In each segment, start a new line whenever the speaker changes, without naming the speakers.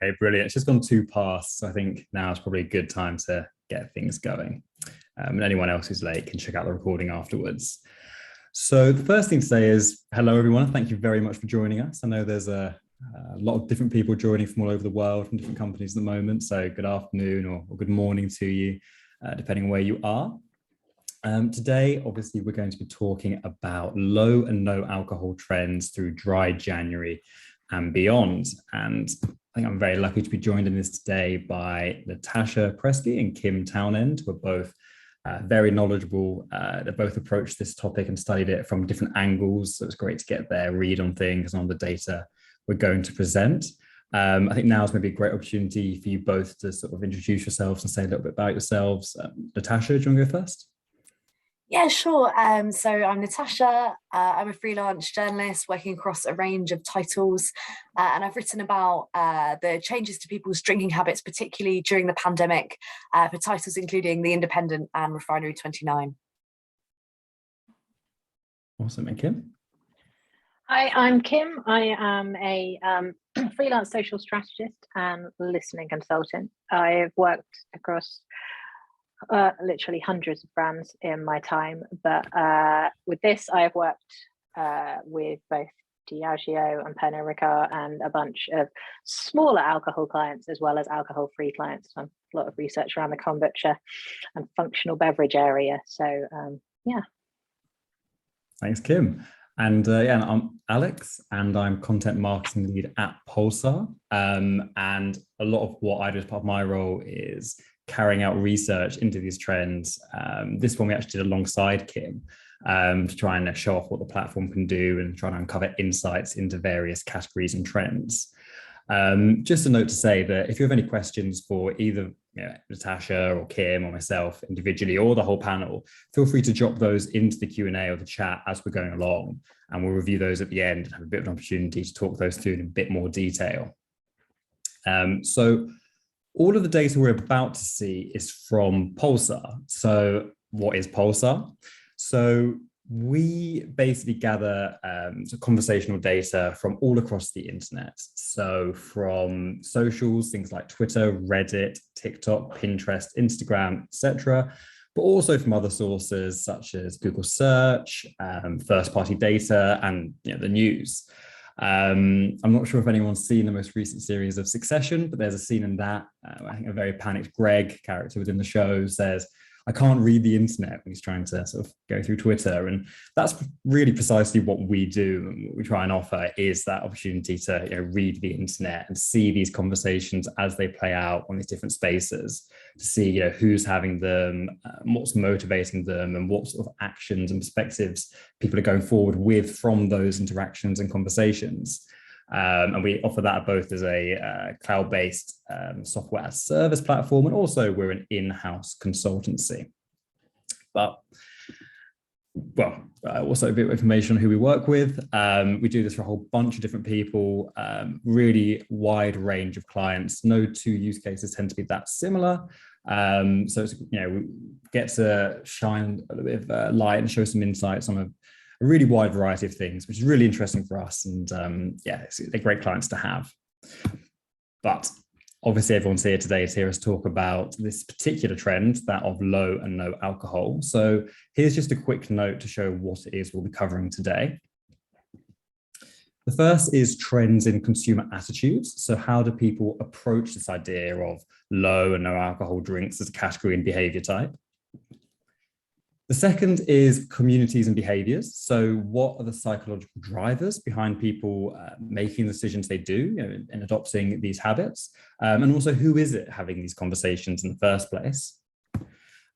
Okay, brilliant. It's just gone 2 past, so I think now is probably a good time to get things going. And anyone else who's late can check out the recording afterwards. So the first thing to say is, hello everyone, thank you very much for joining us. I know there's a lot of different people joining from all over the world, from different companies at the moment, so good afternoon or good morning to you, depending on where you are. Today, obviously, we're going to be talking about low and no alcohol trends through dry January and beyond. And I think I'm very lucky to be joined in this today by Natasha Preskey and Kim Townend, who are both very knowledgeable. They both approached this topic and studied it from different angles. So it's great to get their read on things and on the data we're going to present. I think now is maybe a great opportunity for you both to sort of introduce yourselves and say a little bit about yourselves. Natasha, do you want to go first?
Yeah, sure. So I'm Natasha. I'm a freelance journalist working across a range of titles, and I've written about the changes to people's drinking habits, particularly during the pandemic, for titles including The Independent and Refinery 29.
Awesome. And Kim?
Hi, I'm Kim. I am a freelance social strategist and listening consultant. I've worked across literally hundreds of brands in my time, but with this I've worked with both Diageo and Pernod Ricard and a bunch of smaller alcohol clients as well as alcohol-free clients. Done a lot of research around the kombucha and functional beverage area. So yeah.
Thanks, Kim. And yeah, I'm Alex, and I'm content marketing lead at Pulsar. And a lot of what I do as part of my role is carrying out research into these trends. This one we actually did alongside Kim to try and show off what the platform can do and try and uncover insights into various categories and trends. Just a note to say that if you have any questions for either Natasha or Kim or myself individually or the whole panel, feel free to drop those into the Q&A or the chat as we're going along, and we'll review those at the end and have a bit of an opportunity to talk those through in a bit more detail. So all of the data we're about to see is from Pulsar. So what is Pulsar? So we basically gather conversational data from all across the internet. So from socials, things like Twitter, Reddit, TikTok, Pinterest, Instagram, etc., but also from other sources such as Google search, first-party data, and the news. I'm not sure if anyone's seen the most recent series of Succession, but there's a scene in that. I think a very panicked Greg character within the show says, "I can't read the internet," when he's trying to sort of go through Twitter. And that's really precisely what we do. And what we try and offer is that opportunity to read the internet and see these conversations as they play out on these different spaces, to see who's having them, what's motivating them, and what sort of actions and perspectives people are going forward with from those interactions and conversations. And we offer that both as a cloud-based software as service platform, and also we're an in-house consultancy. But, well, also a bit of information on who we work with. We do this for a whole bunch of different people, really wide range of clients. No two use cases tend to be that similar. So it's, we get to shine a little bit of light and show some insights on a really wide variety of things, which is really interesting for us. And yeah, they're great clients to have. But obviously everyone's here today to hear us talk about this particular trend, that of low and no alcohol. So here's just a quick note to show what it is we'll be covering today. The first is trends in consumer attitudes. So how do people approach this idea of low and no alcohol drinks as a category and behavior type? The second is communities and behaviors. So what are the psychological drivers behind people making the decisions they do and adopting these habits? And also, who is it having these conversations in the first place?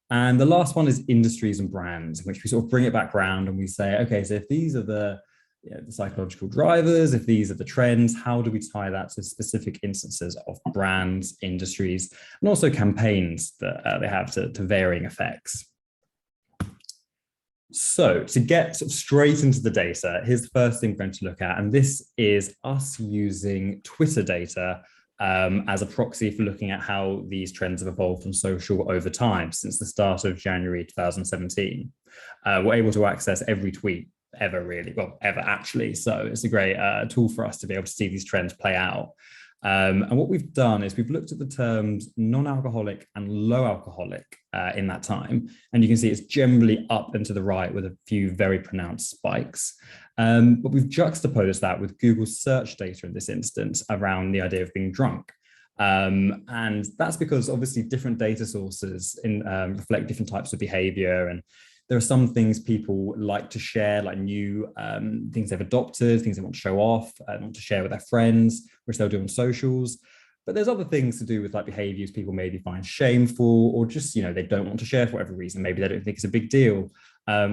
And the last one is industries and brands, in which we sort of bring it back around and we say, okay, so if these are the psychological drivers, if these are the trends, how do we tie that to specific instances of brands, industries, and also campaigns that they have to varying effects? So to get sort of straight into the data, here's the first thing we're going to look at, and this is us using Twitter data as a proxy for looking at how these trends have evolved on social over time since the start of January 2017. We're able to access every tweet ever, really, well, ever actually. So it's a great tool for us to be able to see these trends play out. And what we've done is we've looked at the terms non-alcoholic and low alcoholic in that time. And you can see it's generally up and to the right with a few very pronounced spikes. But we've juxtaposed that with Google search data in this instance around the idea of being drunk. And that's because obviously different data sources reflect different types of behavior. And there are some things people like to share, like new things they've adopted, things they want to show off, want to share with their friends, which they'll do on socials. But there's other things to do with like behaviors people maybe find shameful, or just, they don't want to share for whatever reason. Maybe they don't think it's a big deal,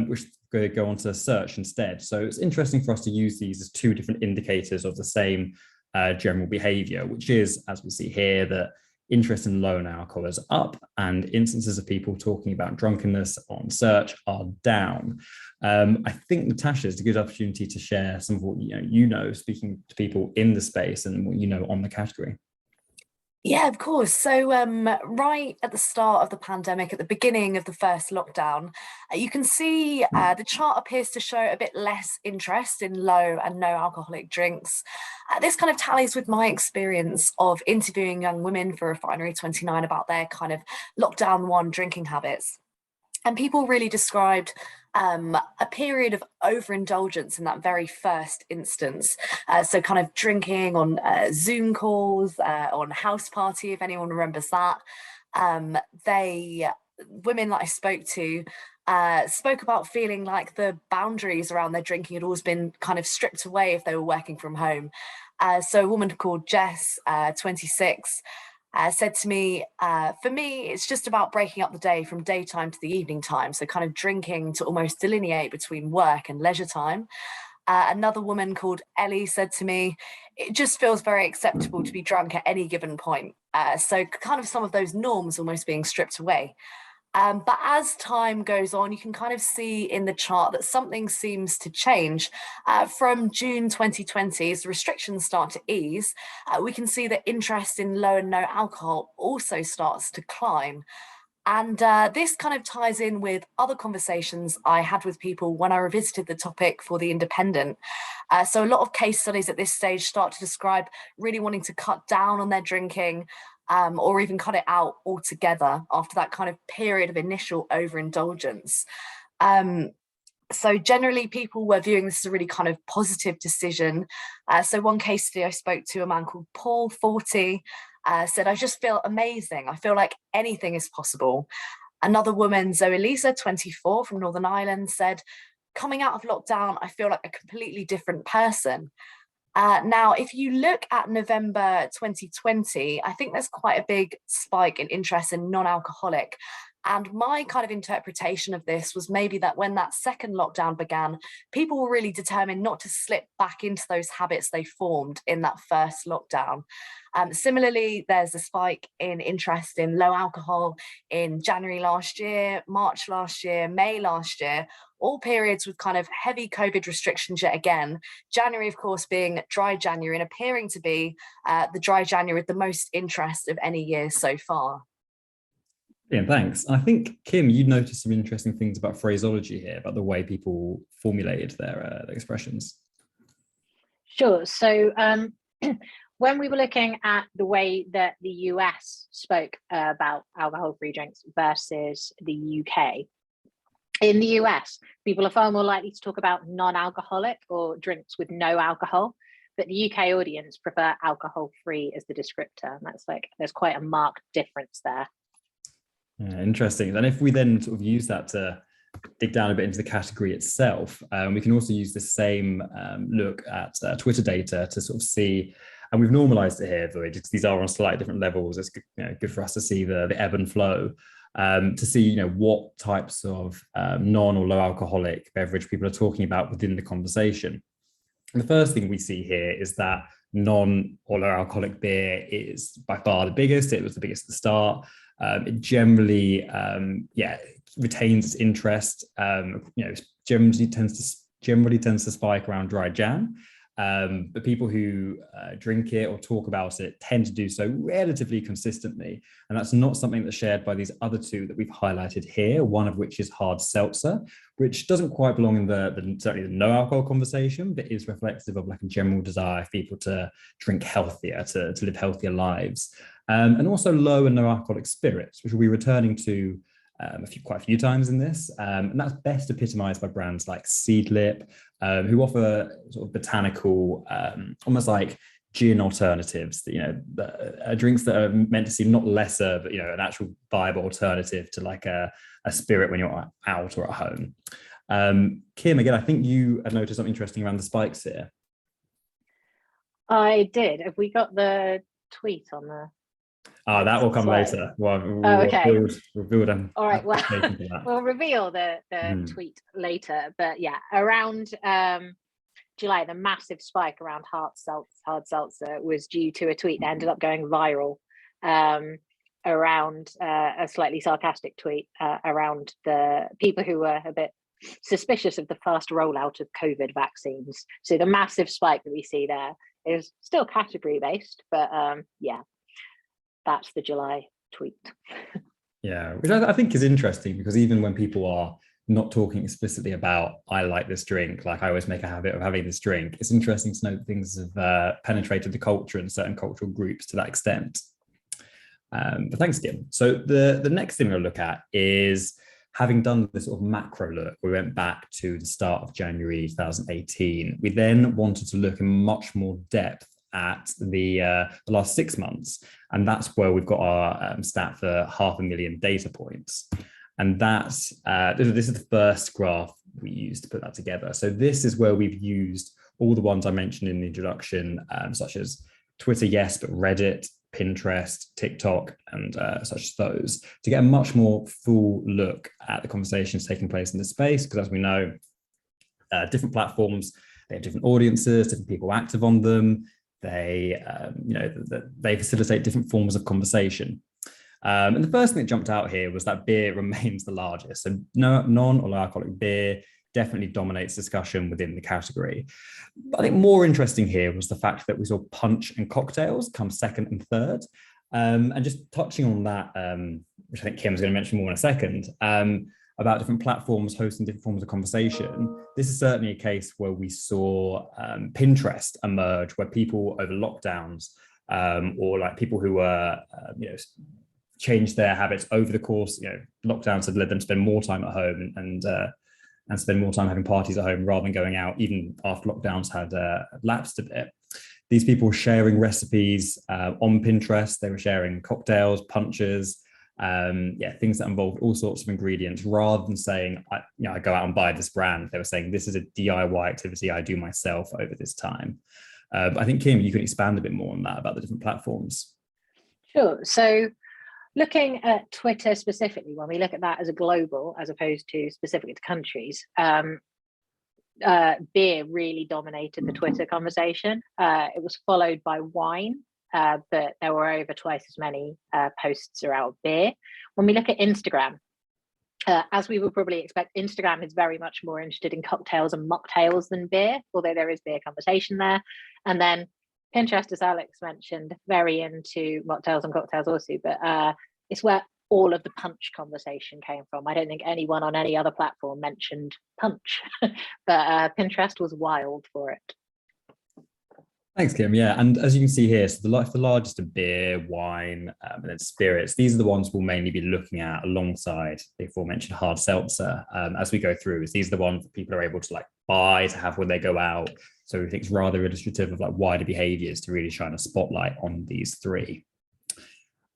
which go on to search instead. So it's interesting for us to use these as two different indicators of the same general behavior, which is, as we see here, that interest in low and alcohol is up, and instances of people talking about drunkenness on search are down. I think, Natasha, is a good opportunity to share some of what speaking to people in the space and what you know on the category.
Yeah, of course. So right at the start of the pandemic, at the beginning of the first lockdown, you can see the chart appears to show a bit less interest in low and no alcoholic drinks. This kind of tallies with my experience of interviewing young women for Refinery 29 about their kind of lockdown one drinking habits. And people really described a period of overindulgence in that very first instance. So kind of drinking on Zoom calls, on House Party, if anyone remembers that. Women that I spoke to spoke about feeling like the boundaries around their drinking had always been kind of stripped away if they were working from home. So a woman called Jess, 26, said to me, for me, it's just about breaking up the day from daytime to the evening time. So kind of drinking to almost delineate between work and leisure time. Another woman called Ellie said to me, it just feels very acceptable to be drunk at any given point. So kind of some of those norms almost being stripped away. But as time goes on, you can kind of see in the chart that something seems to change. From June 2020, as the restrictions start to ease, we can see that interest in low and no alcohol also starts to climb. And this kind of ties in with other conversations I had with people when I revisited the topic for The Independent. So a lot of case studies at this stage start to describe really wanting to cut down on their drinking, or even cut it out altogether after that kind of period of initial overindulgence. So generally people were viewing this as a really kind of positive decision. So one case study I spoke to, a man called Paul, 40, said, I just feel amazing. I feel like anything is possible. Another woman, Zoe Lisa, 24, from Northern Ireland, said, coming out of lockdown, I feel like a completely different person. Now, if you look at November 2020, I think there's quite a big spike in interest in non-alcoholic. And my kind of interpretation of this was maybe that when that second lockdown began, people were really determined not to slip back into those habits they formed in that first lockdown. Similarly, there's a spike in interest in low alcohol in January last year, March last year, May last year, all periods with kind of heavy COVID restrictions yet again. January, of course, being dry January and appearing to be the dry January with the most interest of any year so far.
Yeah, thanks. I think, Kim, you noticed some interesting things about phraseology here, about the way people formulated their expressions.
Sure. So when we were looking at the way that the US spoke about alcohol-free drinks versus the UK, in the US, people are far more likely to talk about non-alcoholic or drinks with no alcohol, but the UK audience prefer alcohol-free as the descriptor. And that's there's quite a marked difference there.
Yeah, interesting. And if we then sort of use that to dig down a bit into the category itself, we can also use the same look at Twitter data to sort of see, and we've normalized it here, because these are on slightly different levels. It's good for us to see the ebb and flow, to see what types of non or low alcoholic beverage people are talking about within the conversation. And the first thing we see here is that non or low alcoholic beer is by far the biggest. It was the biggest at the start. It generally, retains its interest. Generally tends to spike around dry Jan. But people who drink it or talk about it tend to do so relatively consistently. And that's not something that's shared by these other two that we've highlighted here, one of which is hard seltzer, which doesn't quite belong in certainly the no alcohol conversation, but is reflective of like a general desire for people to drink healthier, to live healthier lives. And also low and no alcoholic spirits, which we'll be returning to quite a few times in this. And that's best epitomized by brands like Seedlip, who offer sort of botanical, almost like gin alternatives, that, drinks that are meant to seem not lesser, but, an actual vibe alternative to like a spirit when you're out or at home. Kim, again, I think you had noticed something interesting around the spikes here.
I did. Have we got the tweet on the...
that will come later. We'll
okay.
We'll build
all right. Well, we'll reveal the tweet later. But yeah, around July, the massive spike around hard seltzer was due to a tweet that ended up going viral around a slightly sarcastic tweet around the people who were a bit suspicious of the fast rollout of COVID vaccines. So the massive spike that we see there is still category based, but yeah. That's the July tweet.
Yeah, which I think is interesting, because even when people are not talking explicitly about, I like this drink, like I always make a habit of having this drink, it's interesting to know that things have penetrated the culture and certain cultural groups to that extent. But thanks, Kim. So the next thing we'll look at is, having done this sort of macro look, we went back to the start of January 2018. We then wanted to look in much more depth at the last 6 months, and that's where we've got our stat for 500,000 data points. And that's this is the first graph we used to put that together. So this is where we've used all the ones I mentioned in the introduction, such as Twitter, yes, but Reddit, Pinterest, TikTok, and such as those, to get a much more full look at the conversations taking place in this space. Because as we know, different platforms, they have different audiences, different people active on them. They facilitate different forms of conversation. And the first thing that jumped out here was that beer remains the largest. So non or low alcoholic beer definitely dominates discussion within the category. But I think more interesting here was the fact that we saw punch and cocktails come second and third. And just touching on that, which I think Kim's going to mention more in a second, about different platforms hosting different forms of conversation. This is certainly a case where we saw Pinterest emerge, where people over lockdowns, or like people who were, changed their habits over the course. Lockdowns have led them to spend more time at home and spend more time having parties at home rather than going out, even after lockdowns had lapsed a bit. These people were sharing recipes on Pinterest. They were sharing cocktails, punches, things that involved all sorts of ingredients, rather than saying, I go out and buy this brand. They were saying, this is a DIY activity I do myself over this time. I think, Kim, you can expand a bit more on that, about the different platforms.
Sure. So looking at Twitter specifically, when we look at that as a global, as opposed to specific to countries, beer really dominated the Twitter conversation. It was followed by wine, but there were over twice as many posts around beer. When we look at Instagram, as we would probably expect, Instagram is very much more interested in cocktails and mocktails than beer, although there is beer conversation there. And then Pinterest, as Alex mentioned, very into mocktails and cocktails also, but it's where all of the punch conversation came from. I don't think anyone on any other platform mentioned punch, but Pinterest was wild for it.
Thanks, Kim. Yeah, and as you can see here, so the largest are beer, wine, and then spirits. These are the ones we'll mainly be looking at alongside the aforementioned hard seltzer as we go through. These are the ones that people are able to buy to have when they go out. So we think it's rather illustrative of wider behaviours to really shine a spotlight on these three.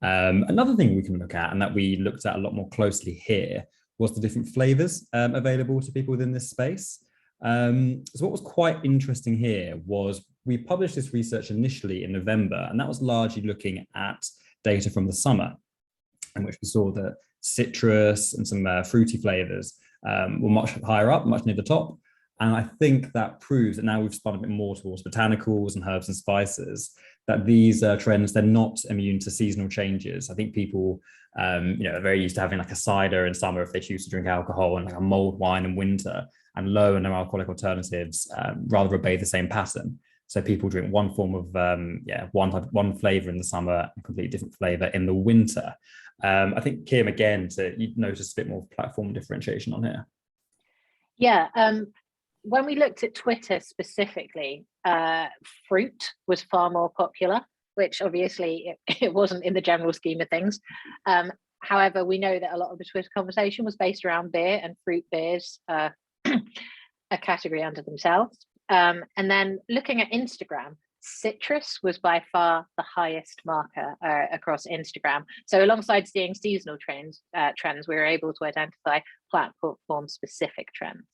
Another thing we can look at, and that we looked at a lot more closely here, was the different flavours available to people within this space. So what was quite interesting here was we published this research initially in November, and that was largely looking at data from the summer, in which we saw that citrus and some fruity flavours were much higher up, much near the top. And I think that proves that now we've spun a bit more towards botanicals and herbs and spices, that these trends, they're not immune to seasonal changes. I think people are very used to having a cider in summer if they choose to drink alcohol, and a mulled wine in winter, and low and no alcoholic alternatives rather obey the same pattern. So people drink one form of one flavor in the summer, a completely different flavor in the winter. I think Kim, again, so you noticed a bit more platform differentiation on here.
Yeah, when we looked at Twitter specifically, fruit was far more popular, which obviously it wasn't in the general scheme of things. However, we know that a lot of the Twitter conversation was based around beer, and fruit beers are a category unto themselves. And then looking at Instagram, citrus was by far the highest marker across Instagram. So alongside seeing seasonal trends, we were able to identify platform specific trends.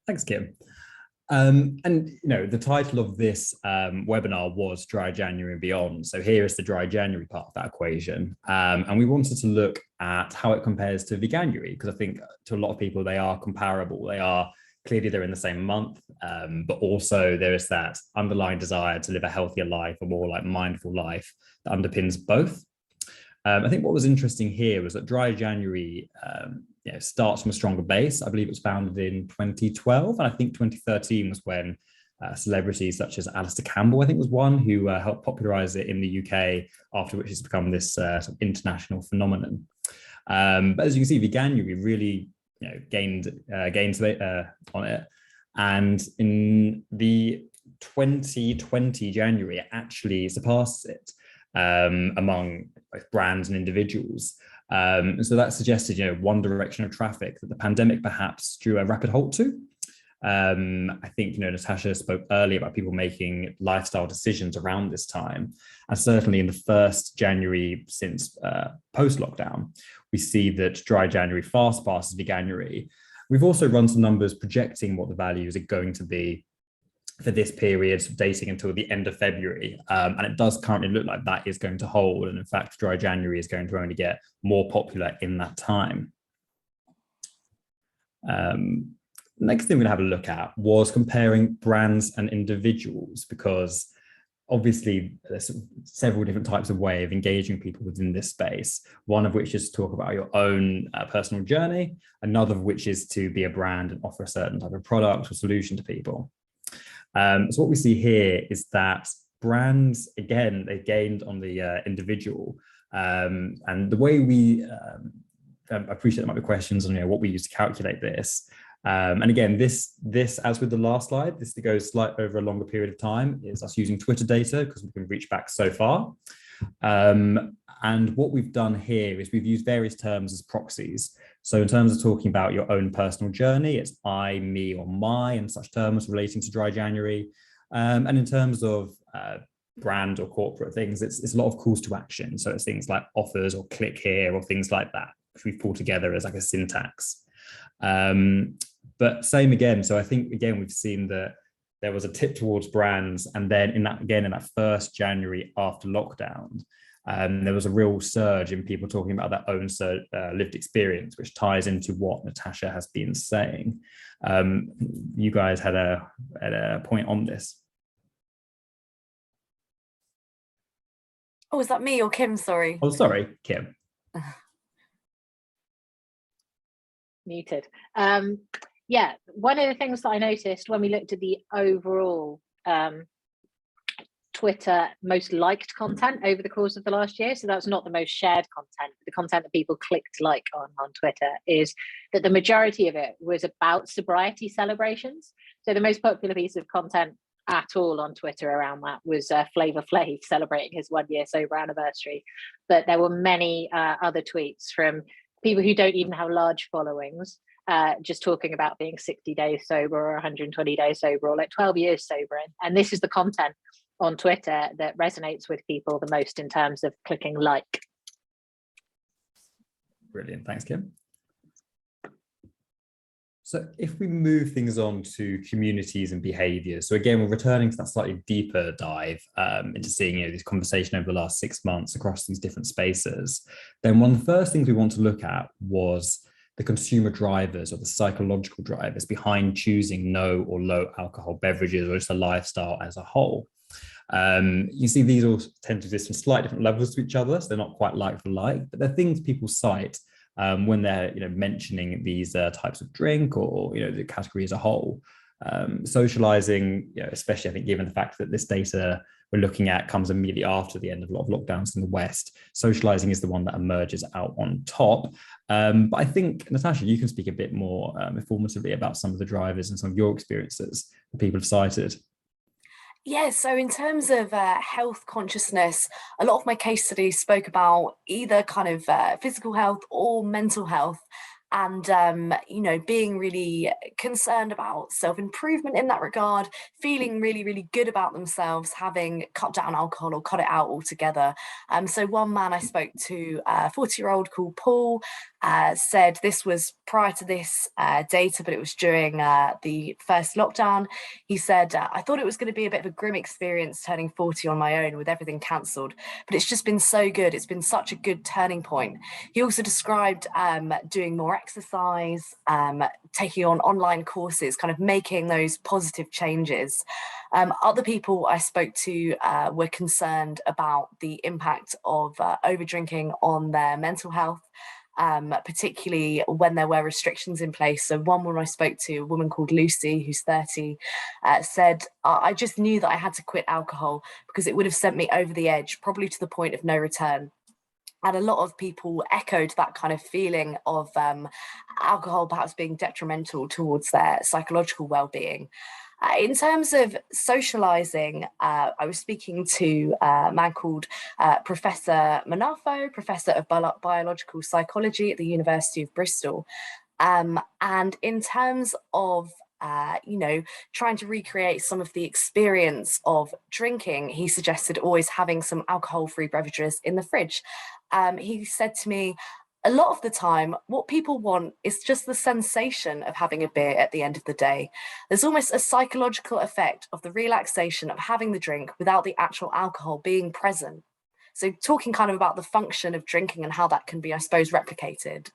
Thanks, Kim. And the title of this webinar was Dry January and Beyond. So here is the dry January part of that equation. And we wanted to look at how it compares to Veganuary, because I think to a lot of people, they are comparable. Clearly they're in the same month, but also there is that underlying desire to live a healthier life, a more like mindful life that underpins both. I think what was interesting here was that Dry January starts from a stronger base. I believe it was founded in 2012, and I think 2013 was when celebrities such as Alistair Campbell, I think, was one who helped popularize it in the UK, after which it's become this sort of international phenomenon. But as you can see, Veganuary really gained on it, and in the 2020 January, it actually surpassed it among both brands and individuals. And so that suggested, one direction of traffic that the pandemic perhaps drew a rapid halt to. I think, Natasha spoke earlier about people making lifestyle decisions around this time. And certainly in the first January since post-lockdown, we see that Dry January fast passes Veganuary. We've also run some numbers projecting what the values are going to be for this period, dating until the end of February. And it does currently look like that is going to hold. And in fact, Dry January is going to only get more popular in that time. Next thing we're going to have a look at was comparing brands and individuals, because obviously there's several different types of way of engaging people within this space, one of which is to talk about your own personal journey, another of which is to be a brand and offer a certain type of product or solution to people. So what we see here is that brands, again, they gained on the individual. And the way we, I appreciate there might be questions on what we use to calculate this. And again, this, as with the last slide, this goes slightly over a longer period of time, is us using Twitter data, because we can reach back so far. And what we've done here is we've used various terms as proxies. So in terms of talking about your own personal journey, it's I, me, or my, and such terms relating to Dry January. And in terms of brand or corporate things, it's a lot of calls to action. So it's things like offers or click here or things like that, which we've pulled together as like a syntax. But same again. So I think, again, we've seen that there was a tip towards brands. And then in that first January after lockdown, there was a real surge in people talking about their own lived experience, which ties into what Natasha has been saying. You guys had a point on this.
Oh, is that me or Kim? Sorry.
Oh, sorry, Kim.
Muted. Yeah, one of the things that I noticed when we looked at the overall Twitter most liked content over the course of the last year, so that's not the most shared content, the content that people clicked like on Twitter, is that the majority of it was about sobriety celebrations. So the most popular piece of content at all on Twitter around that was Flavor Flav celebrating his 1 year sober anniversary. But there were many other tweets from people who don't even have large followings, just talking about being 60 days sober or 120 days sober or like 12 years sober. And this is the content on Twitter that resonates with people the most in terms of clicking like.
Brilliant, thanks, Kim. So if we move things on to communities and behaviors, so again, we're returning to that slightly deeper dive into seeing this conversation over the last 6 months across these different spaces, then one of the first things we want to look at was the consumer drivers or the psychological drivers behind choosing no or low alcohol beverages or just a lifestyle as a whole. You see these all tend to exist on slightly different levels to each other, so they're not quite like for like, but they're things people cite when they're mentioning these types of drink or the category as a whole. Socializing, especially I think given the fact that this data we're looking at comes immediately after the end of a lot of lockdowns in the West, socializing is the one that emerges out on top. But I think, Natasha, you can speak a bit more informatively about some of the drivers and some of your experiences that people have cited.
Yeah, so in terms of health consciousness, a lot of my case studies spoke about either kind of physical health or mental health. And, being really concerned about self-improvement in that regard, feeling really, really good about themselves, having cut down alcohol or cut it out altogether. So one man I spoke to, a 40-year-old called Paul, said this was prior to this data, but it was during the first lockdown. He said, I thought it was going to be a bit of a grim experience turning 40 on my own with everything cancelled, but it's just been so good. It's been such a good turning point. He also described doing more exercise, taking on online courses, kind of making those positive changes. Other people I spoke to were concerned about the impact of over drinking on their mental health. Particularly when there were restrictions in place. So one woman I spoke to, a woman called Lucy, who's 30, said, I just knew that I had to quit alcohol because it would have sent me over the edge, probably to the point of no return. And a lot of people echoed that kind of feeling of alcohol perhaps being detrimental towards their psychological well-being. In terms of socializing, I was speaking to a man called Professor Manafo, Professor of Biological Psychology at the University of Bristol. And in terms of trying to recreate some of the experience of drinking, he suggested always having some alcohol-free beverages in the fridge. He said to me, a lot of the time, what people want is just the sensation of having a beer at the end of the day. There's almost a psychological effect of the relaxation of having the drink without the actual alcohol being present. So talking kind of about the function of drinking and how that can be, I suppose, replicated.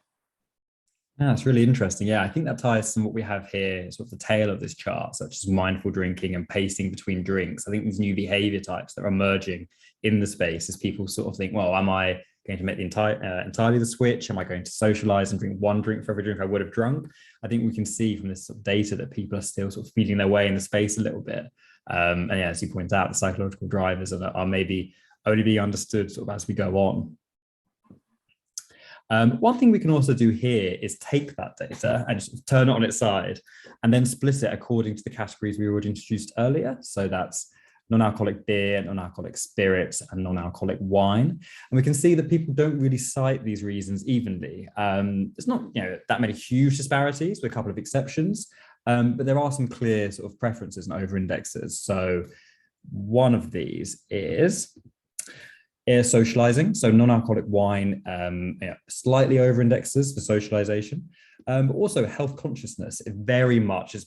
Yeah, that's really interesting. Yeah, I think that ties to what we have here, sort of the tail of this chart, such as mindful drinking and pacing between drinks. I think these new behavior types that are emerging in the space as people sort of think, well, am I going to make the entirely the switch? Am I going to socialize and drink one drink for every drink I would have drunk? I think we can see from this sort of data that people are still sort of feeling their way in the space a little bit. And yeah, as you point out, the psychological drivers are maybe only being understood sort of as we go on. One thing we can also do here is take that data and just turn it on its side and then split it according to the categories we already introduced earlier. So that's non-alcoholic beer, non-alcoholic spirits, and non-alcoholic wine. And we can see that people don't really cite these reasons evenly. There's not that many huge disparities, with a couple of exceptions, but there are some clear sort of preferences and over-indexes. So one of these is socializing. So non-alcoholic wine slightly over-indexes for socialization. But also health consciousness, it very much is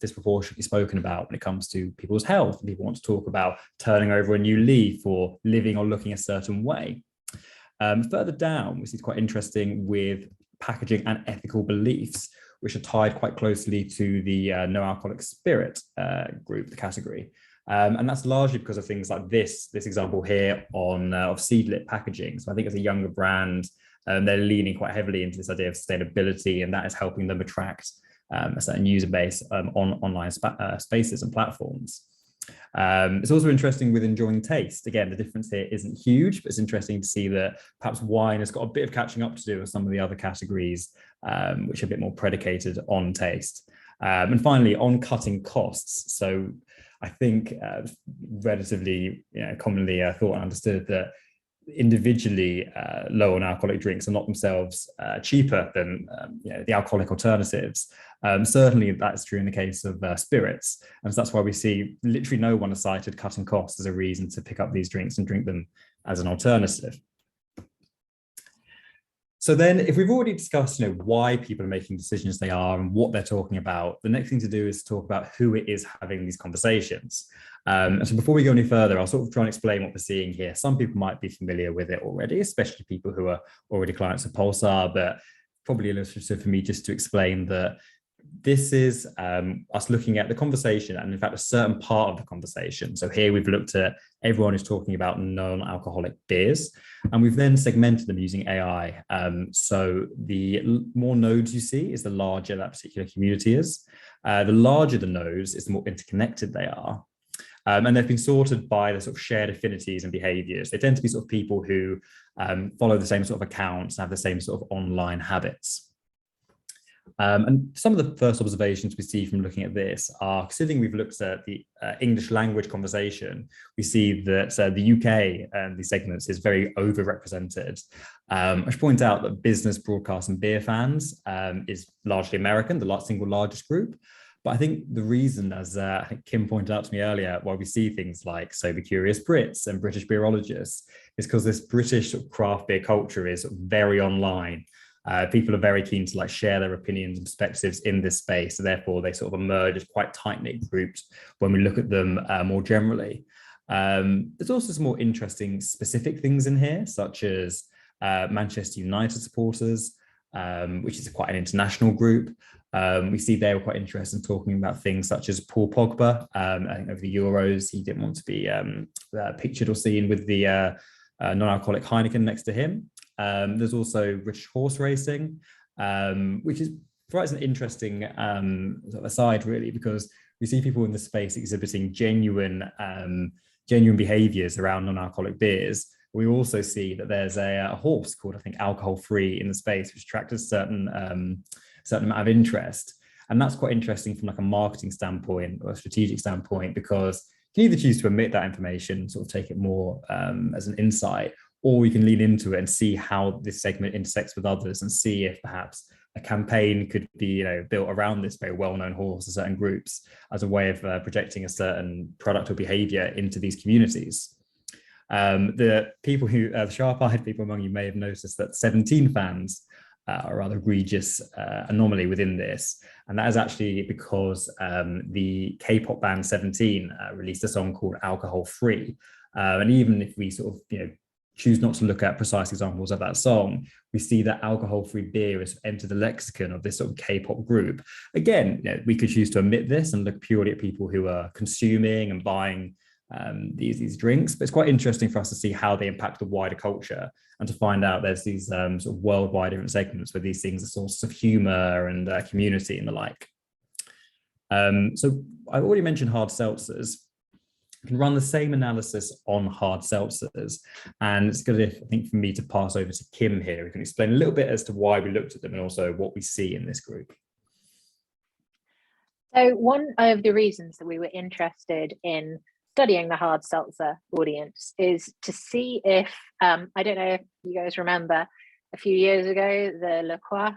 disproportionately spoken about when it comes to people's health. People want to talk about turning over a new leaf or living or looking a certain way. Further down, we see it's quite interesting with packaging and ethical beliefs, which are tied quite closely to the no alcoholic spirit group, the category. And that's largely because of things like this example here on of seedlit packaging. So I think as a younger brand, they're leaning quite heavily into this idea of sustainability, and that is helping them attract a certain user base on online spaces and platforms. It's also interesting with enjoying taste. Again, the difference here isn't huge, but it's interesting to see that perhaps wine has got a bit of catching up to do with some of the other categories, which are a bit more predicated on taste. And finally, on cutting costs. So I think relatively commonly thought and understood that individually low on alcoholic drinks are not themselves cheaper than the alcoholic alternatives. Certainly that's true in the case of spirits, and so that's why we see literally no one has cited cutting costs as a reason to pick up these drinks and drink them as an alternative. So then if we've already discussed why people are making decisions they are and what they're talking about, the next thing to do is talk about who it is having these conversations. And so before we go any further, I'll sort of try and explain what we're seeing here. Some people might be familiar with it already, especially people who are already clients of Pulsar, but probably illustrative for me just to explain that This is us looking at the conversation and in fact a certain part of the conversation. So here we've looked at everyone is talking about non-alcoholic beers, and we've then segmented them using AI. So the more nodes you see is the larger that particular community is. The larger the nodes is the more interconnected they are. And they've been sorted by the sort of shared affinities and behaviors. They tend to be sort of people who follow the same sort of accounts, have the same sort of online habits. And some of the first observations we see from looking at this are, considering we've looked at the English language conversation, we see that the UK and these segments is very overrepresented. I should point out that business, broadcast and beer fans is largely American, the single largest group. But I think the reason, as I think Kim pointed out to me earlier, why we see things like Sober Curious Brits and British beerologists is because this British sort of craft beer culture is very online. People are very keen to share their opinions and perspectives in this space. So therefore, they sort of emerge as quite tight-knit groups when we look at them more generally. There's also some more interesting specific things in here, such as Manchester United supporters, which is quite an international group. We see they were quite interested in talking about things such as Paul Pogba. I think over the Euros, he didn't want to be pictured or seen with the non-alcoholic Heineken next to him. There's also British horse racing, which is provides an interesting sort of aside, really, because we see people in the space exhibiting genuine behaviours around non-alcoholic beers. We also see that there's a horse called, I think, Alcohol Free in the space, which attracted a certain amount of interest. And that's quite interesting from a marketing standpoint or a strategic standpoint, because you can either choose to omit that information, sort of take it more as an insight, or we can lean into it and see how this segment intersects with others and see if perhaps a campaign could be built around this very well-known horse in certain groups as a way of projecting a certain product or behavior into these communities. The people who, the sharp-eyed people among you may have noticed that 17 fans are a rather egregious anomaly within this. And that is actually because the K-pop band 17 released a song called Alcohol Free. And even if we sort of, choose not to look at precise examples of that song, we see that alcohol-free beer has entered the lexicon of this sort of K-pop group. Again, we could choose to omit this and look purely at people who are consuming and buying these drinks, but it's quite interesting for us to see how they impact the wider culture and to find out there's these sort of worldwide different segments where these things are sources of humor and community and the like. So I've already mentioned hard seltzers. You can run the same analysis on hard seltzers, and it's good, I think, for me to pass over to Kim here, who can explain a little bit as to why we looked at them and also what we see in this group.
So one of the reasons that we were interested in studying the hard seltzer audience is to see if, I don't know if you guys remember a few years ago, the Le Croix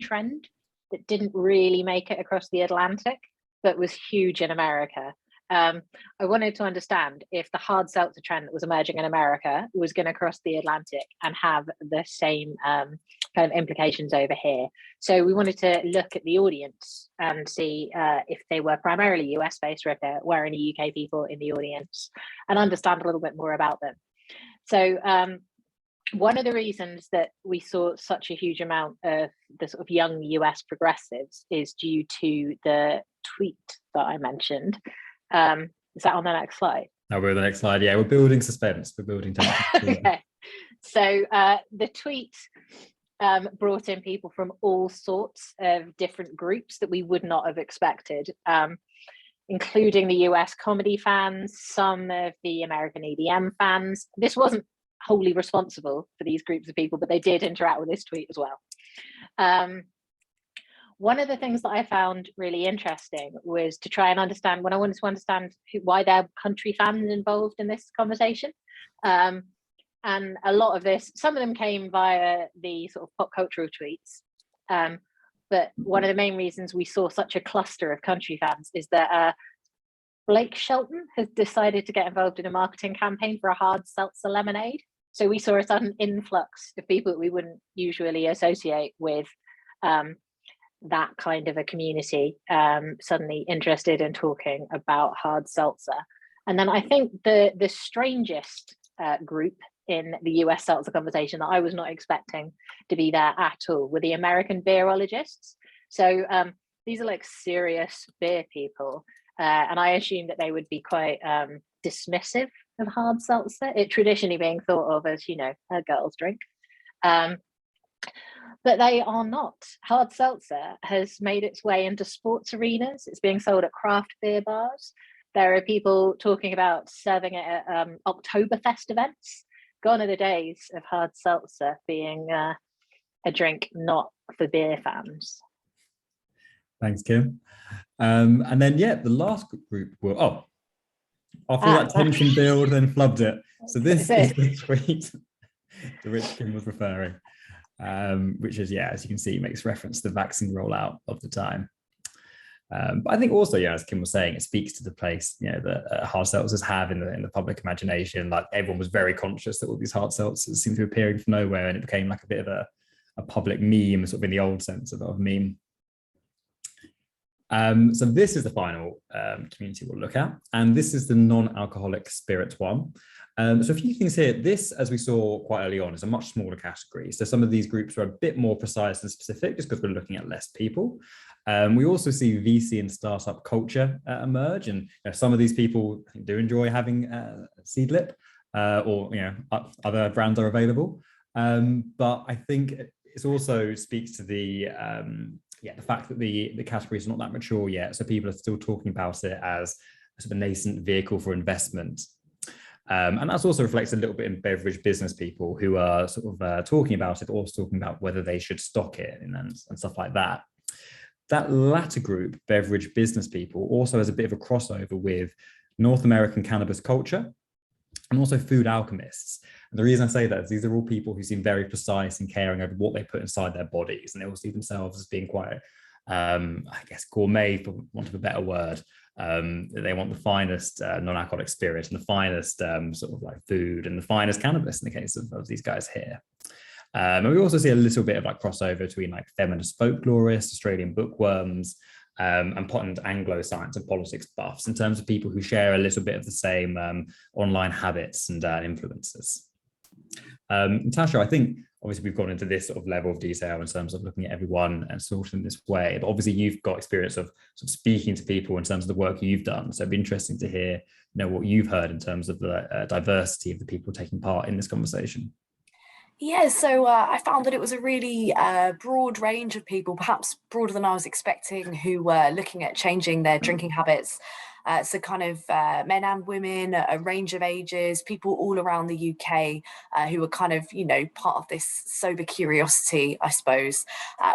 trend that didn't really make it across the Atlantic, but was huge in America. I wanted to understand if the hard seltzer trend that was emerging in America was going to cross the Atlantic and have the same kind of implications over here. So we wanted to look at the audience and see if they were primarily US based or if there were any UK people in the audience, and understand a little bit more about them. So one of the reasons that we saw such a huge amount of the sort of young US progressives is due to the tweet that I mentioned. Is that on the next slide?
No, we're on the next slide. Yeah, we're building suspense. We're building tension.
Okay. So the tweet brought in people from all sorts of different groups that we would not have expected, including the US comedy fans, some of the American EDM fans. This wasn't wholly responsible for these groups of people, but they did interact with this tweet as well. One of the things that I found really interesting was to try and understand, when I wanted to understand why there are country fans involved in this conversation. And a lot of this, some of them came via the sort of pop cultural tweets. But one of the main reasons we saw such a cluster of country fans is that Blake Shelton has decided to get involved in a marketing campaign for a hard seltzer lemonade. So we saw a sudden influx of people that we wouldn't usually associate with that kind of a community suddenly interested in talking about hard seltzer. And then I think the strangest group in the US seltzer conversation that I was not expecting to be there at all were the American beerologists. So these are like serious beer people, and I assume that they would be quite dismissive of hard seltzer, it traditionally being thought of as, you know, a girl's drink. But they are not. Hard seltzer has made its way into sports arenas. It's being sold at craft beer bars. There are people talking about serving it at Oktoberfest events. Gone are the days of hard seltzer being a drink not for beer fans.
Thanks, Kim. And then, yeah, the last group will, after that tension build, then flubbed it. So this is the tweet to which Kim was referring, which is, yeah, as you can see, makes reference to the vaccine rollout of the time. But I think also, yeah, as Kim was saying, it speaks to the place, you know, that hard seltzers have in the public imagination. Like, everyone was very conscious that all these hard seltzers seemed to be appearing from nowhere, and it became like a bit of a public meme, sort of in the old sense of meme. So this is the final community we'll look at, and this is the non-alcoholic spirits one. So a few things here. This, as we saw quite early on, is a much smaller category. So some of these groups are a bit more precise and specific just because we're looking at less people. We also see VC and startup culture emerge, and, you know, some of these people do enjoy having Seedlip, or, you know, other brands are available. But I think it also speaks to the fact that the category is not that mature yet, so people are still talking about it as a sort of a nascent vehicle for investment. And that's also reflects a little bit in beverage business people who are sort of talking about it, but also talking about whether they should stock it and stuff like that. That latter group, beverage business people, also has a bit of a crossover with North American cannabis culture and also food alchemists. And the reason I say that is these are all people who seem very precise and caring over what they put inside their bodies, and they all see themselves as being quite, I guess, gourmet, for want of a better word. They want the finest non-alcoholic spirit and the finest sort of like food and the finest cannabis in the case of these guys here. And we also see a little bit of like crossover between like feminist folklorists, Australian bookworms, and pot and Anglo science and politics buffs in terms of people who share a little bit of the same online habits and influences. Natasha, I think obviously we've gone into this sort of level of detail in terms of looking at everyone and sort of in this way, but obviously you've got experience of sort of speaking to people in terms of the work you've done. So it'd be interesting to hear, you know, what you've heard in terms of the diversity of the people taking part in this conversation.
Yeah, so I found that it was a really broad range of people, perhaps broader than I was expecting, who were looking at changing their drinking habits. So kind of men and women, a range of ages, people all around the UK who were kind of, you know, part of this sober curiosity, I suppose.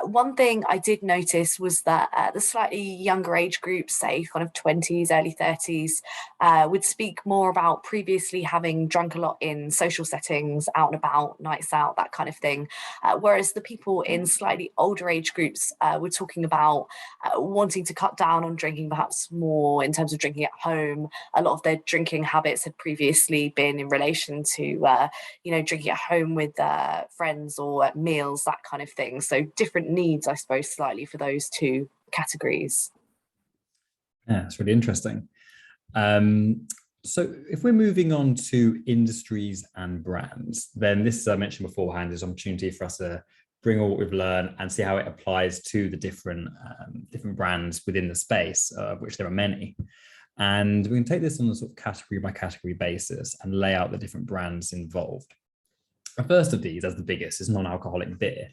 One thing I did notice was that the slightly younger age groups, say kind of 20s, early 30s, would speak more about previously having drunk a lot in social settings, out and about, nights out, that kind of thing. Whereas the people in slightly older age groups were talking about wanting to cut down on drinking, perhaps more in terms of drinking at home. A lot of their drinking habits had previously been in relation to, you know, drinking at home with friends or at meals, that kind of thing. So different needs, I suppose, slightly for those two categories.
Yeah, it's really interesting. So if we're moving on to industries and brands, then this, as I mentioned beforehand, is an opportunity for us to bring all what we've learned and see how it applies to the different brands within the space, of which there are many. And we can take this on a sort of category by category basis and lay out the different brands involved. The first of these, as the biggest, is non-alcoholic beer.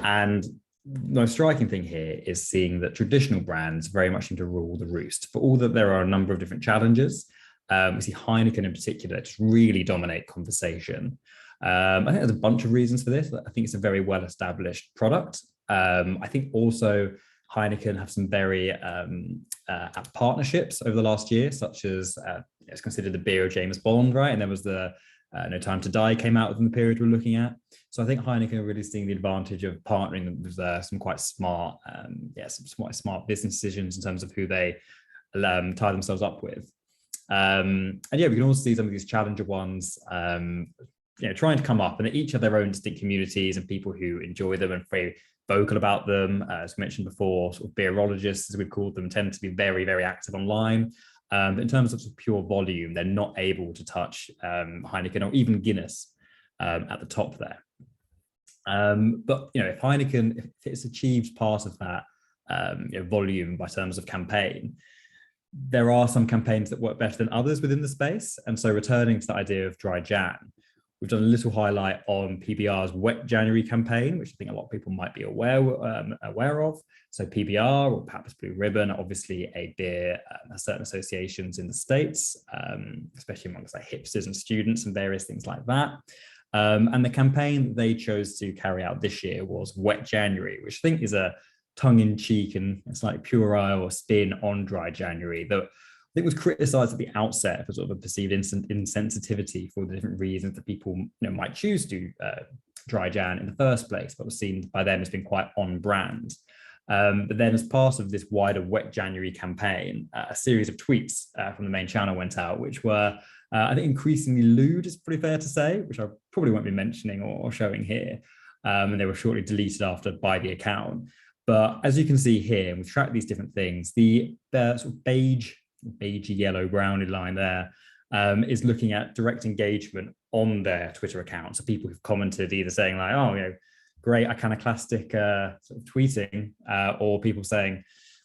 And the most striking thing here is seeing that traditional brands very much seem to rule the roost. For all that there are a number of different challenges, we see Heineken in particular just really dominate conversation. I think there's a bunch of reasons for this. I think it's a very well-established product. I think also Heineken have some very apt partnerships over the last year, such as it's considered the beer of James Bond, right? And there was the No Time to Die came out within the period we're looking at. So I think Heineken are really seeing the advantage of partnering with some quite smart, smart business decisions in terms of who they tie themselves up with. And yeah, we can also see some of these challenger ones, trying to come up, and they each have their own distinct communities and people who enjoy them and very vocal about them. As we mentioned before, sort of beerologists, as we've called them, tend to be very, very active online. But in terms of pure volume, they're not able to touch Heineken or even Guinness at the top there. But if Heineken, if it's achieved part of that volume by terms of campaign. There are some campaigns that work better than others within the space. And so returning to the idea of dry Jan, we've done a little highlight on PBR's Wet January campaign, which I think a lot of people might be aware of. So PBR, or perhaps Blue Ribbon, obviously a beer has certain associations in the States, especially amongst like hipsters and students and various things like that. And the campaign that they chose to carry out this year was Wet January, which I think is a tongue-in-cheek and slightly puerile or spin on dry January that I think was criticized at the outset for sort of a perceived insensitivity for the different reasons that people might choose to dry Jan in the first place, but was seen by them as being quite on brand. But then as part of this wider Wet January campaign, a series of tweets from the main channel went out, which were, I think, increasingly lewd, is pretty fair to say, which I probably won't be mentioning or showing here. And they were shortly deleted after by the account. But as you can see here, we've tracked these different things. The sort of beige, yellow, browny line there is looking at direct engagement on their Twitter account. So people who've commented either saying like, oh, great iconoclastic sort of tweeting, or people saying,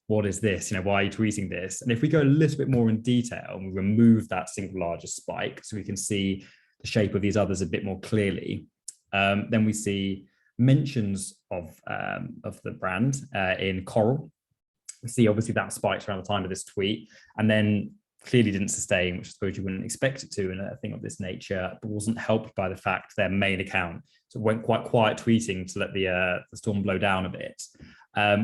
what is this? Why are you tweeting this? And if we go a little bit more in detail and we remove that single largest spike so we can see the shape of these others a bit more clearly, then we see mentions of the brand in coral. We see obviously that spiked around the time of this tweet and then clearly didn't sustain, which I suppose you wouldn't expect it to in a thing of this nature, but wasn't helped by the fact their main account went quite quiet tweeting to let the storm blow down a bit.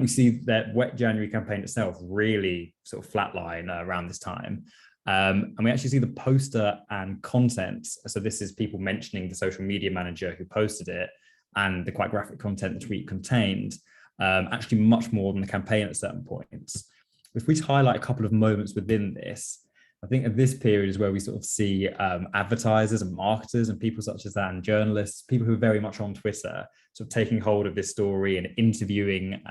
We see that Wet January campaign itself really sort of flatline around this time. And we actually see the poster and content. So this is people mentioning the social media manager who posted it and the quite graphic content the tweet contained, actually much more than the campaign at certain points. If we highlight a couple of moments within this, I think at this period is where we sort of see advertisers and marketers and people such as that and journalists, people who are very much on Twitter, sort of taking hold of this story and interviewing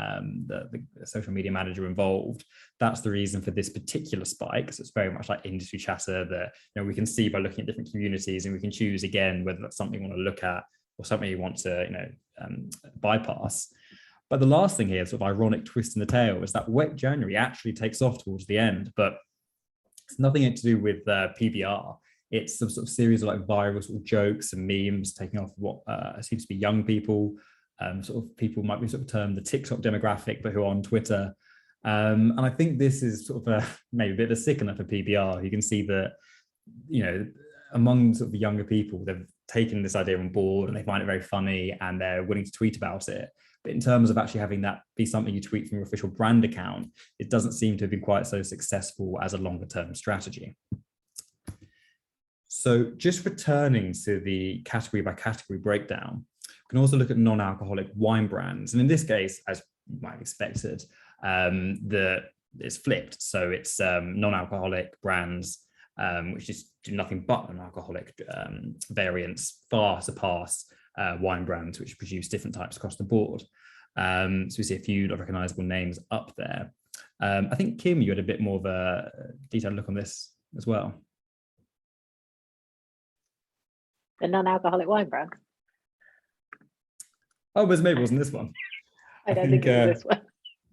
the social media manager involved. That's the reason for this particular spike. So it's very much like industry chatter that we can see by looking at different communities, and we can choose again whether that's something you want to look at or something you want to bypass. But the last thing here, sort of ironic twist in the tail, is that Wet January actually takes off towards the end, but it's nothing to do with PBR. It's some sort of series of like viral sort of jokes and memes taking off what seems to be young people, sort of people might be sort of termed the TikTok demographic, but who are on Twitter. And I think this is sort of maybe a bit of a sickener for PBR. You can see that, among sort of the younger people, they've taken this idea on board and they find it very funny and they're willing to tweet about it. But in terms of actually having that be something you tweet from your official brand account, it doesn't seem to have been quite so successful as a longer term strategy. So just returning to the category by category breakdown, we can also look at non-alcoholic wine brands. And in this case, as you might have expected, it's flipped. So it's non-alcoholic brands, which just do nothing but non-alcoholic variants, far surpass wine brands, which produce different types across the board. So we see a few recognizable names up there. I think, Kim, you had a bit more of a detailed look on this as well.
The non-alcoholic wine brand?
Oh, but maybe it wasn't this one.
I don't think it was this one.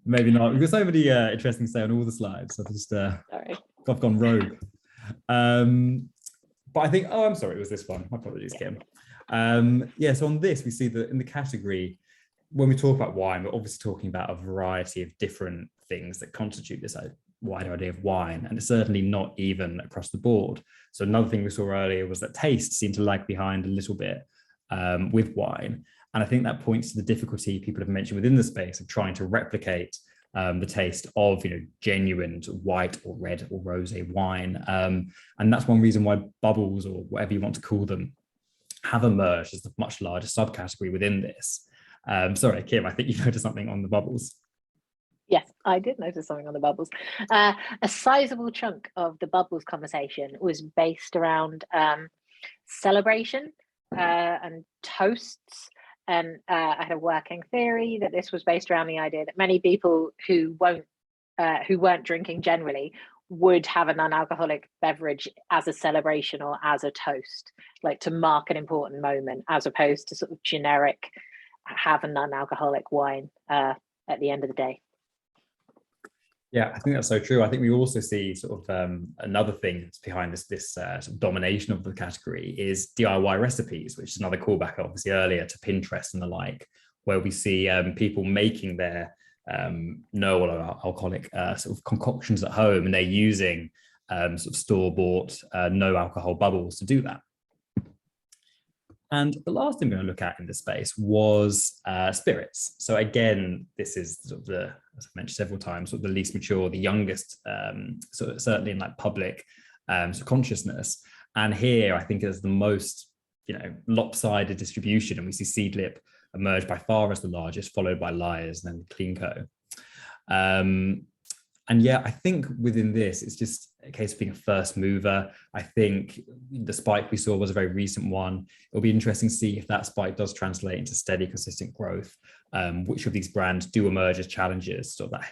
Maybe not. We've got so many interesting to say on all the slides. I've just I've gone rogue. But I think, I'm sorry, it was this one. My apologies, Kim. So on this, we see that in the category, when we talk about wine, we're obviously talking about a variety of different things that constitute this wider idea of wine, and it's certainly not even across the board. So another thing we saw earlier was that taste seemed to lag behind a little bit with wine. And I think that points to the difficulty people have mentioned within the space of trying to replicate the taste of genuine white or red or rosé wine. And that's one reason why bubbles, or whatever you want to call them, have emerged as a much larger subcategory within this. Sorry, Kim, I think you noticed something on the bubbles.
Yes, I did notice something on the bubbles. A sizable chunk of the bubbles conversation was based around celebration and toasts. And I had a working theory that this was based around the idea that many people who weren't drinking generally would have a non-alcoholic beverage as a celebration or as a toast, like to mark an important moment, as opposed to sort of generic have a non-alcoholic wine at the end of the day.
Yeah, I think that's so true. I think we also see sort of another thing that's behind this sort of domination of the category is DIY recipes, which is another callback, obviously earlier to Pinterest and the like, where we see people making their no alcoholic sort of concoctions at home, and they're using sort of store-bought no alcohol bubbles to do that. And the last thing we're going to look at in this space was spirits. So again, this is sort of the, as I've mentioned several times, sort of the least mature, the youngest, so certainly in like public sort of consciousness. And here, I think is the most, lopsided distribution. And we see Seedlip emerge by far as the largest, followed by Lyre's and then Cleanco. And yeah, I think within this, it's just a case of being a first mover. I think the spike we saw was a very recent one. It'll be interesting to see if that spike does translate into steady, consistent growth. Which of these brands do emerge as challengers, sort of that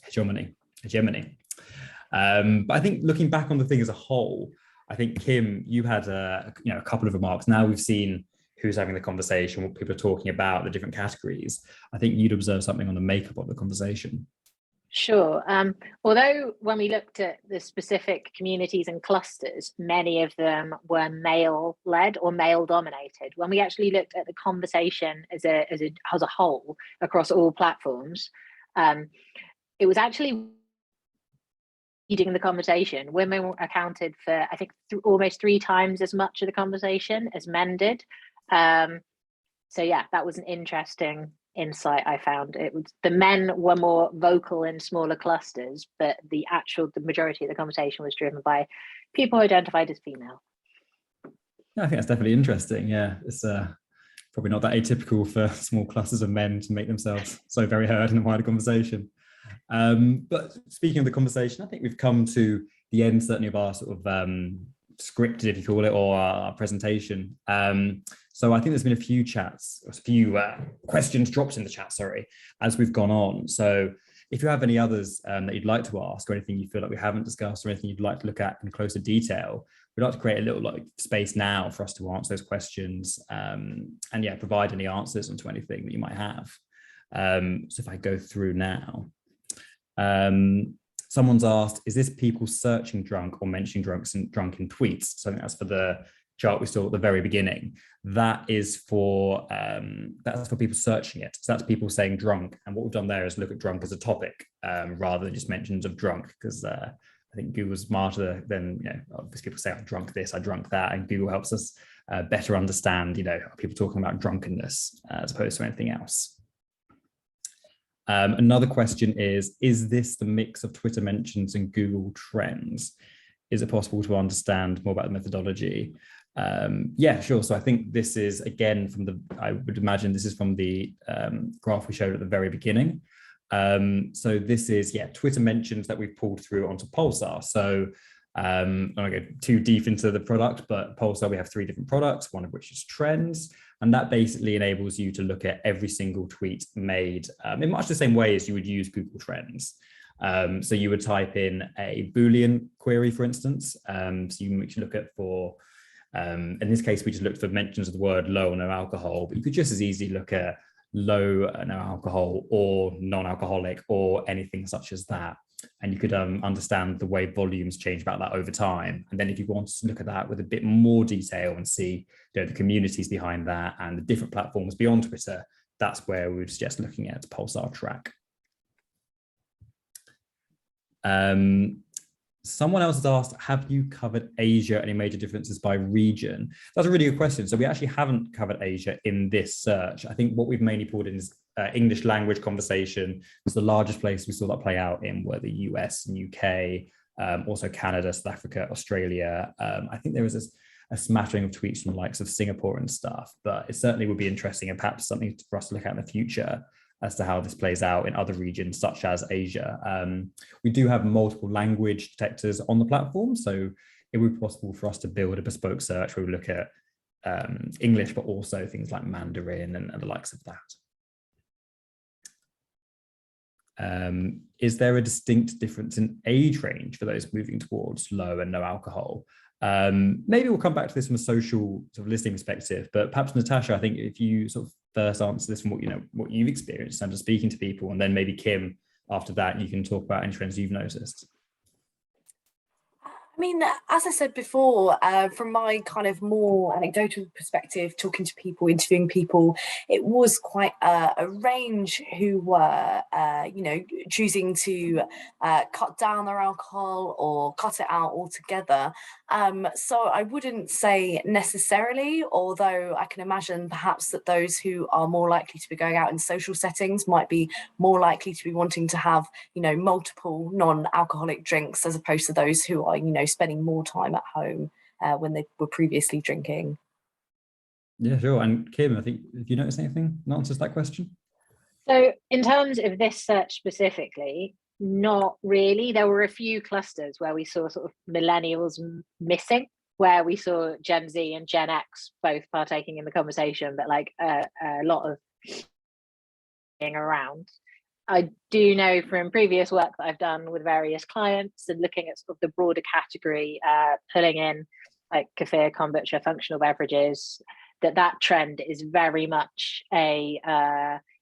hegemony. But I think looking back on the thing as a whole, I think, Kim, you had a couple of remarks. Now we've seen who's having the conversation, what people are talking about, the different categories. I think you'd observe something on the makeup of the conversation.
Sure. Although when we looked at the specific communities and clusters, many of them were male-led or male-dominated. When we actually looked at the conversation as a whole across all platforms, it was actually leading the conversation. Women accounted for, I think, almost 3 times as much of the conversation as men did. So yeah, that was an interesting insight I found. It was the men were more vocal in smaller clusters, but the majority of the conversation was driven by people who identified as female.
Yeah, I think that's definitely interesting. Yeah, it's probably not that atypical for small clusters of men to make themselves so very heard in a wider conversation. But speaking of the conversation, I think we've come to the end, certainly, of our sort of scripted, if you call it, or our presentation. So I think there's been a few questions dropped in the chat, as we've gone on. So if you have any others that you'd like to ask, or anything you feel like we haven't discussed, or anything you'd like to look at in closer detail, we'd like to create a little space now for us to answer those questions, and yeah, provide any answers onto anything that you might have. So if I go through now, someone's asked, is this people searching drunk or mentioning drunk in tweets? So I think that's for the chart we saw at the very beginning. That is for people searching it. So that's people saying drunk. And what we've done there is look at drunk as a topic, rather than just mentions of drunk, because I think Google's smarter than, obviously people say I drunk this, I drunk that, and Google helps us better understand, are people talking about drunkenness as opposed to anything else. Another question is this the mix of Twitter mentions and Google trends? Is it possible to understand more about the methodology? Yeah, sure. So I think this is, again, I would imagine this is from the graph we showed at the very beginning. So this is, Twitter mentions that we've pulled through onto Pulsar. So I don't want to go too deep into the product, but Pulsar, we have 3 different products, one of which is trends. And that basically enables you to look at every single tweet made in much the same way as you would use Google Trends. So you would type in a Boolean query, for instance. So you look at in this case, we just looked for mentions of the word low or no alcohol, but you could just as easily look at low no alcohol or non-alcoholic or anything such as that. And you could understand the way volumes change about that over time. And then if you want to look at that with a bit more detail and see the communities behind that and the different platforms beyond Twitter, that's where we would suggest looking at Pulsar Track. Someone else has asked, have you covered Asia? Any major differences by region? That's a really good question. So we actually haven't covered Asia in this search. I think what we've mainly pulled in is English language conversation. It's the largest place we saw that play out in were the US and UK, also Canada, South Africa, Australia. I think there was a smattering of tweets from the likes of Singapore and stuff, but it certainly would be interesting and perhaps something for us to look at in the future as to how this plays out in other regions such as Asia. We do have multiple language detectors on the platform, so it would be possible for us to build a bespoke search where we look at English, but also things like Mandarin and the likes of that. Is there a distinct difference in age range for those moving towards low and no alcohol? Maybe we'll come back to this from a social sort of listening perspective, but perhaps Natasha, I think if you sort of first answer this from what you've experienced in terms of speaking to people, and then maybe Kim, after that, you can talk about any trends you've noticed.
I mean, as I said before, from my kind of more anecdotal perspective, talking to people, interviewing people, it was quite a range who were, choosing to cut down their alcohol or cut it out altogether. So I wouldn't say necessarily, although I can imagine perhaps that those who are more likely to be going out in social settings might be more likely to be wanting to have, multiple non-alcoholic drinks as opposed to those who are, spending more time at home when they were previously drinking.
Yeah, sure. And Kim, I think, have you noticed anything that answers that question?
So in terms of this search specifically, not really. There were a few clusters where we saw sort of millennials missing, where we saw Gen Z and Gen X both partaking in the conversation, but like a lot of being around. I do know from previous work that I've done with various clients and looking at sort of the broader category, pulling in like kefir, kombucha, functional beverages, that trend is very much a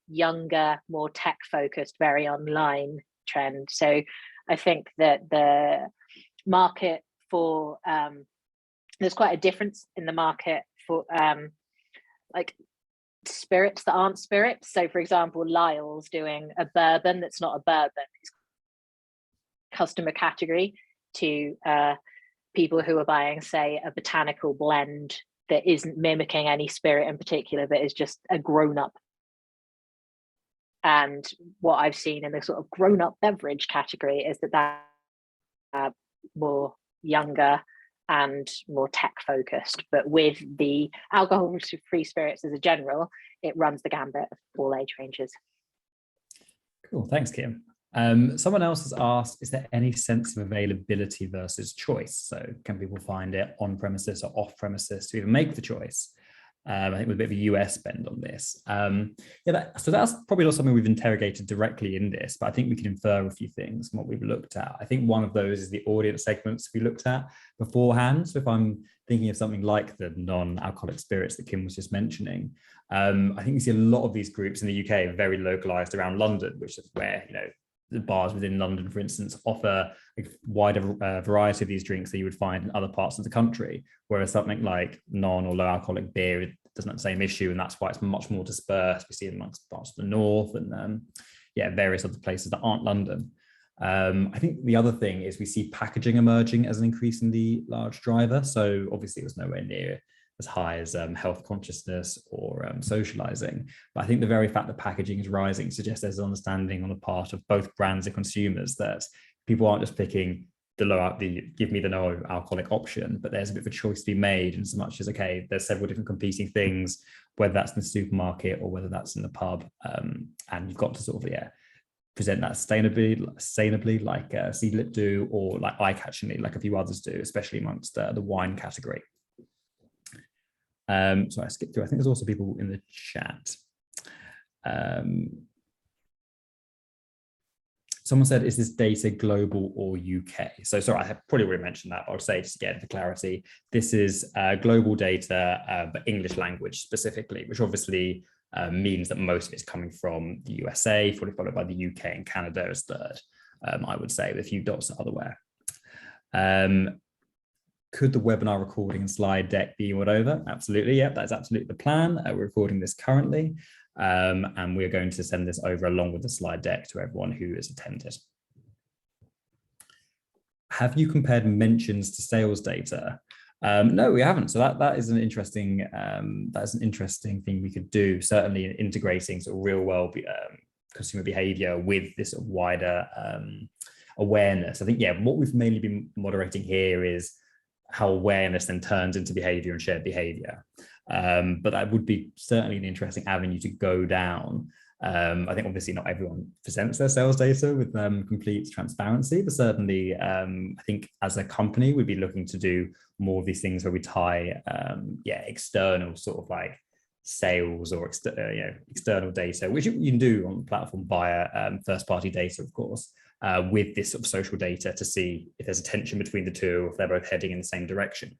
younger, more tech-focused, very online trend. So I think that the market for, there's quite a difference in the market for like spirits that aren't spirits. So for example, Lyle's doing a bourbon that's not a bourbon. It's customer category to people who are buying, say, a botanical blend that isn't mimicking any spirit in particular, but is just a grown-up. And what I've seen in the sort of grown-up beverage category is that more younger and more tech focused, but with the alcohol-free spirits as a general, it runs the gambit of all age ranges.
Cool, thanks, Kim. Someone else has asked, is there any sense of availability versus choice? So can people find it on premises or off premises to even make the choice? I think with a bit of a US bend on this. So that's probably not something we've interrogated directly in this, but I think we can infer a few things from what we've looked at. I think one of those is the audience segments we looked at beforehand. So if I'm thinking of something like the non-alcoholic spirits that Kim was just mentioning, I think we see a lot of these groups in the UK are very localized around London, which is where, the bars within London, for instance, offer a wider variety of these drinks that you would find in other parts of the country, whereas something like non or low alcoholic beer, it doesn't have the same issue, and that's why it's much more dispersed. We see it amongst parts of the north and various other places that aren't London. I think the other thing is we see packaging emerging as an increasingly large driver. So obviously it was nowhere near as high as health consciousness or socializing. But I think the very fact that packaging is rising suggests there's an understanding on the part of both brands and consumers that people aren't just picking the give me the no alcoholic option, but there's a bit of a choice to be made in so much as, okay, there's several different competing things, whether that's in the supermarket or whether that's in the pub. And you've got to sort of, present that sustainably like Seedlip do, or like eye-catchingly like a few others do, especially amongst the wine category. So I skipped through. I think there's also people in the chat. Someone said, is this data global or UK? So sorry, I have probably already mentioned that, but I'll say just again for clarity, this is global data, but English language specifically, which obviously means that most of it's coming from the USA, followed by the UK and Canada as third, I would say, with a few dots elsewhere. Could the webinar recording and slide deck be emailed over? Absolutely, yep, that's absolutely the plan. We're recording this currently, and we're going to send this over along with the slide deck to everyone who has attended. Have you compared mentions to sales data? No, we haven't. So that is an interesting thing we could do. Certainly, in integrating sort of real world consumer behavior with this sort of wider awareness. I think what we've mainly been moderating here is how awareness then turns into behavior and shared behavior. But that would be certainly an interesting avenue to go down. I think obviously not everyone presents their sales data with complete transparency, but certainly I think as a company, we'd be looking to do more of these things where we tie external sort of like sales or external data, which you can do on the platform via first-party data, of course, with this sort of social data to see if there's a tension between the two, or if they're both heading in the same direction.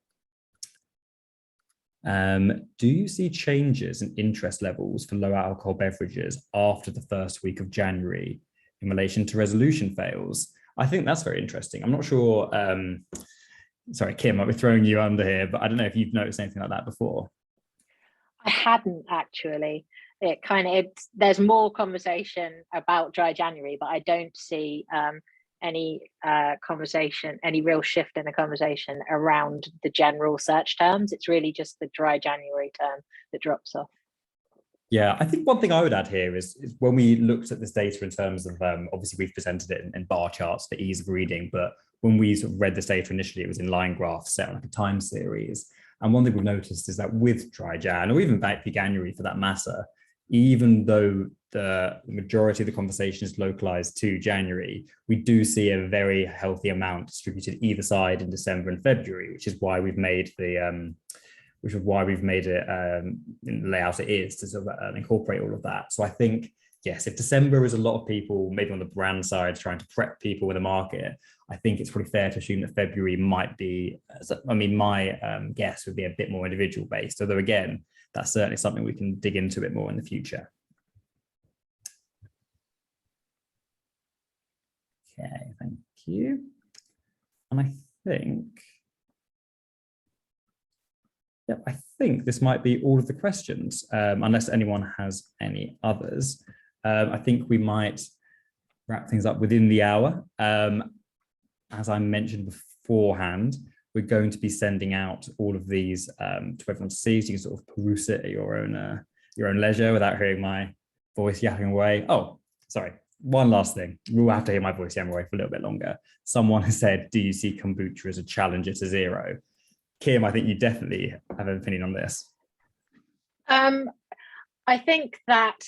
Do you see changes in interest levels for low alcohol beverages after the first week of January in relation to resolution fails. I think that's very interesting. I'm not sure. Sorry, Kim, I'll be throwing you under here, but I don't know if you've noticed anything like that before.
I hadn't actually. There's more conversation about dry January, but I don't see any conversation, any real shift in the conversation around the general search terms. It's really just the dry January term that drops off.
Yeah, I think one thing I would add here is when we looked at this data in terms of, obviously we've presented it in bar charts for ease of reading, but when we sort of read this data initially, it was in line graphs set on like a time series. And one thing we've noticed is that with dry Jan, or even back to January for that matter, even though the majority of the conversation is localized to January, we do see a very healthy amount distributed either side in December and February, which is why we've made the layout it is to sort of incorporate all of that. So I think, yes, if December is a lot of people, maybe on the brand side, trying to prep people with the market, I think it's pretty fair to assume that February might be, I mean, my guess would be a bit more individual based, although again, that's certainly something we can dig into a bit more in the future. Okay, thank you. And I think this might be all of the questions, unless anyone has any others. I think we might wrap things up within the hour. As I mentioned beforehand, we're going to be sending out all of these to everyone to see, so you can sort of peruse it at your own leisure without hearing my voice yapping away. Oh, sorry. One last thing. We'll have to hear my voice yapping away for a little bit longer. Someone has said, do you see kombucha as a challenger to zero? Kim, I think you definitely have an opinion on this.
I think that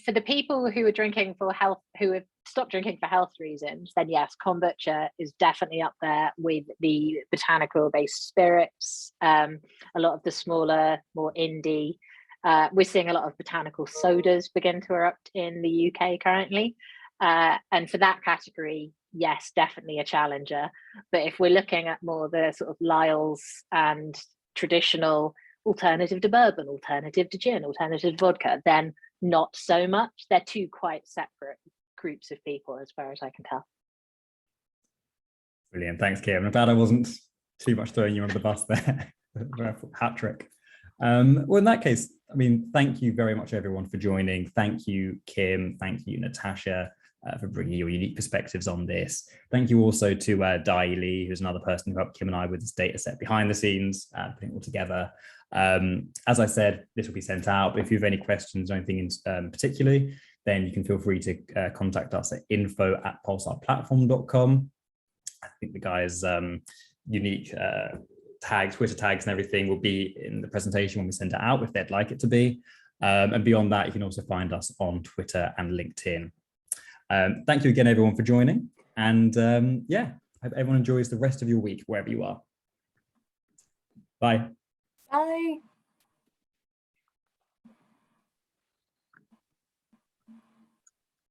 for the people who are drinking for health, who have stopped drinking for health reasons, then yes, kombucha is definitely up there with the botanical-based spirits. A lot of the smaller, more indie. We're seeing a lot of botanical sodas begin to erupt in the UK currently. And for that category, yes, definitely a challenger. But if we're looking at more the sort of Lyle's and traditional alternative to bourbon, alternative to gin, alternative to vodka, then not so much. They're two quite separate groups of people as far as I can tell.
Brilliant. Thanks, Kim. I'm glad I wasn't too much throwing you under the bus there. Hat trick. Well, in that case, I mean, thank you very much, everyone, for joining. Thank you, Kim. Thank you, Natasha, for bringing your unique perspectives on this. Thank you also to Dai Lee, who's another person who helped Kim and I with this data set behind the scenes, putting it all together. As I said, this will be sent out, but if you have any questions or anything in particularly, then you can feel free to contact us at info@pulsarplatform.com. I think the guys' unique tags, Twitter tags and everything will be in the presentation when we send it out, if they'd like it to be. And beyond that, you can also find us on Twitter and LinkedIn. Thank you again, everyone, for joining. And yeah, I hope everyone enjoys the rest of your week, wherever you are. Bye.
Bye.